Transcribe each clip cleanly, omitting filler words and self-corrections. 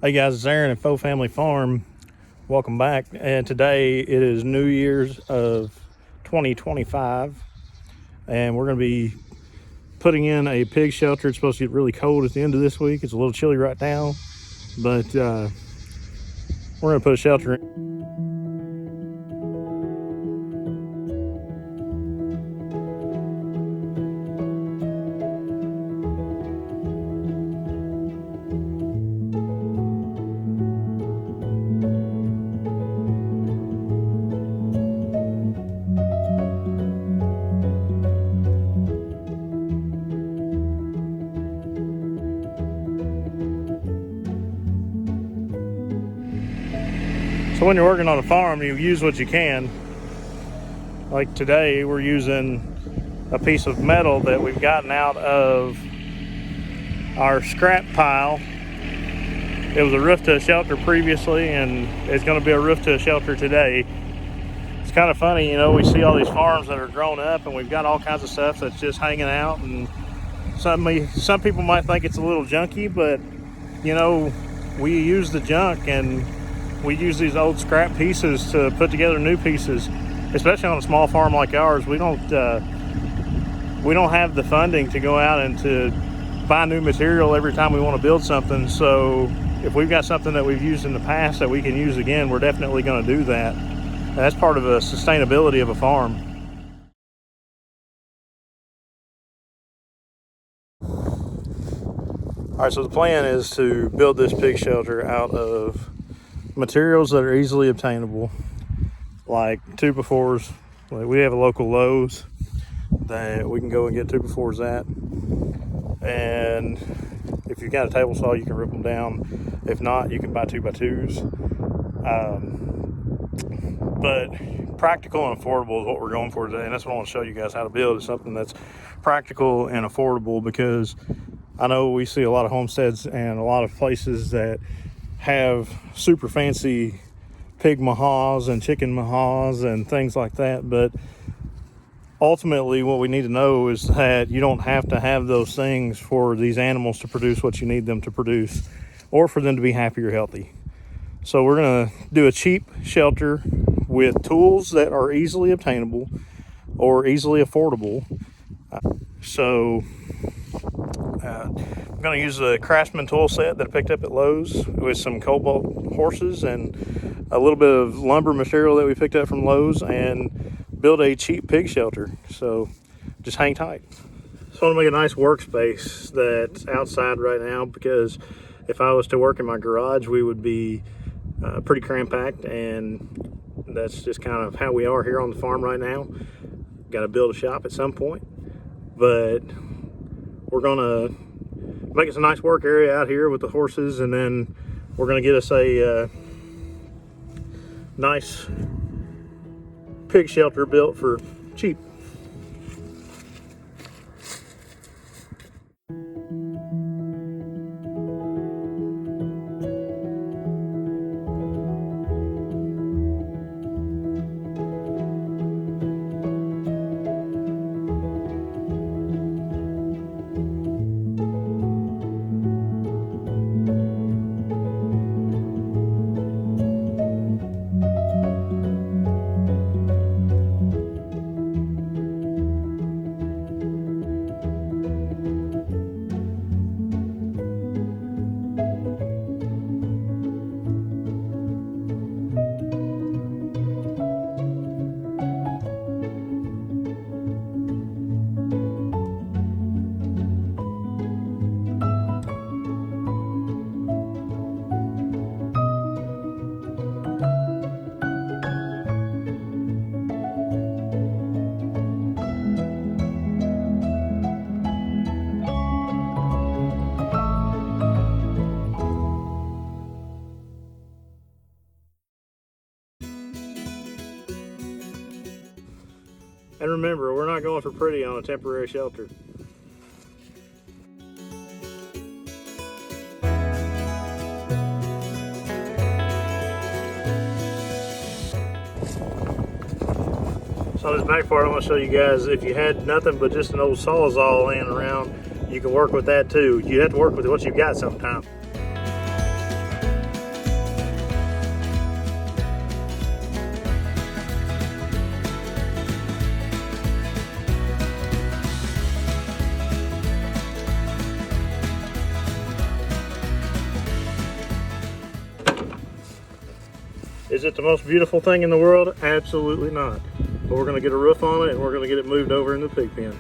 Hey guys, it's Aaron at Faux Family Farm. Welcome back. And today it is New Year's of 2025, and we're going to be putting in a pig shelter. It's supposed to get really cold at the end of this week. It's a little chilly right now, but we're going to put a shelter in. So when you're working on a farm, you use what you can. Like today, we're using a piece of metal that we've gotten out of our scrap pile. It was a roof to a shelter previously, and it's going to be a roof to a shelter today. It's kind of funny, you know, we see all these farms that are grown up, and we've got all kinds of stuff that's just hanging out, and some people might think it's a little junky, but you know, we use the junk and we use these old scrap pieces to put together new pieces, especially on a small farm like ours. We don't have the funding to go out and to buy new material every time we want to build something. So if we've got something that we've used in the past that we can use again, we're definitely going to do that. And that's part of the sustainability of a farm. All right, so the plan is to build this pig shelter out of materials that are easily obtainable, like 2x4s. Like we have a local Lowe's that we can go and get 2x4s at, and if you've got a table saw, you can rip them down. If not, you can buy 2x2s. But practical and affordable is what we're going for today, and that's what I want to show you guys how to build. Is something that's practical and affordable, because I know we see a lot of homesteads and a lot of places that have super fancy pig mahas and chicken mahas and things like that, but ultimately what we need to know is that you don't have to have those things for these animals to produce what you need them to produce, or for them to be happy or healthy. So we're going to do a cheap shelter with tools that are easily obtainable or easily affordable. I'm going to use a Craftsman tool set that I picked up at Lowe's with some cobalt horses and a little bit of lumber material that we picked up from Lowe's, and build a cheap pig shelter. So just hang tight. So I want to make a nice workspace that's outside right now, because if I was to work in my garage, we would be pretty cramped, and that's just kind of how we are here on the farm right now. Got to build a shop at some point, but we're gonna make us a nice work area out here with the horses, and then we're gonna get us a nice pig shelter built for cheap. And remember, we're not going for pretty on a temporary shelter. So on this back part, I want to show you guys, if you had nothing but just an old Sawzall laying around, you can work with that too. You have to work with what you've got sometimes. Is it the most beautiful thing in the world? Absolutely not. But we're gonna get a roof on it and we're gonna get it moved over in the pig pen.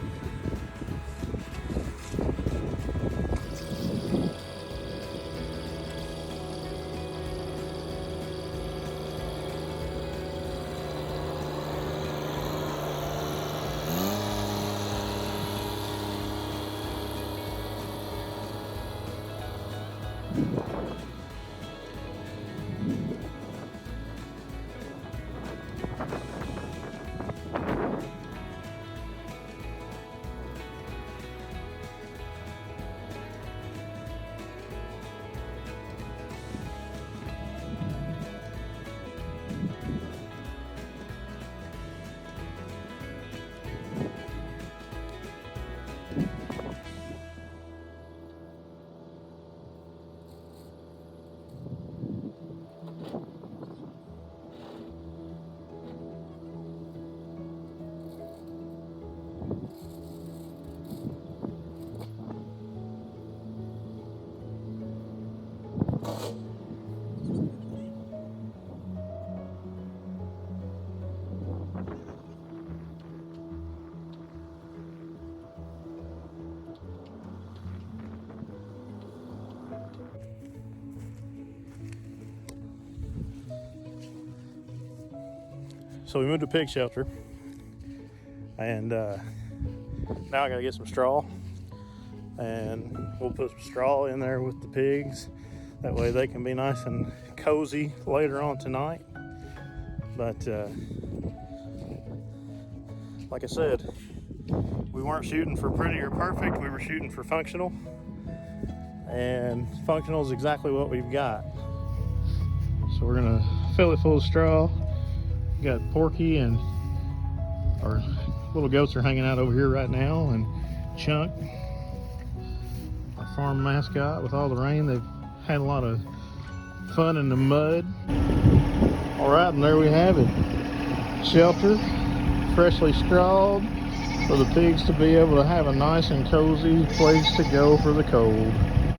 So we moved to pig shelter, and now I gotta get some straw, and we'll put some straw in there with the pigs. That way they can be nice and cozy later on tonight. But like I said, we weren't shooting for pretty or perfect, we were shooting for functional, and functional is exactly what we've got. So we're gonna fill it full of straw. We got Porky and our little goats are hanging out over here right now, and Chunk, our farm mascot. With all the rain, they've had a lot of fun in the mud. All right, and there we have it. Shelter, freshly strawed, for the pigs to be able to have a nice and cozy place to go for the cold.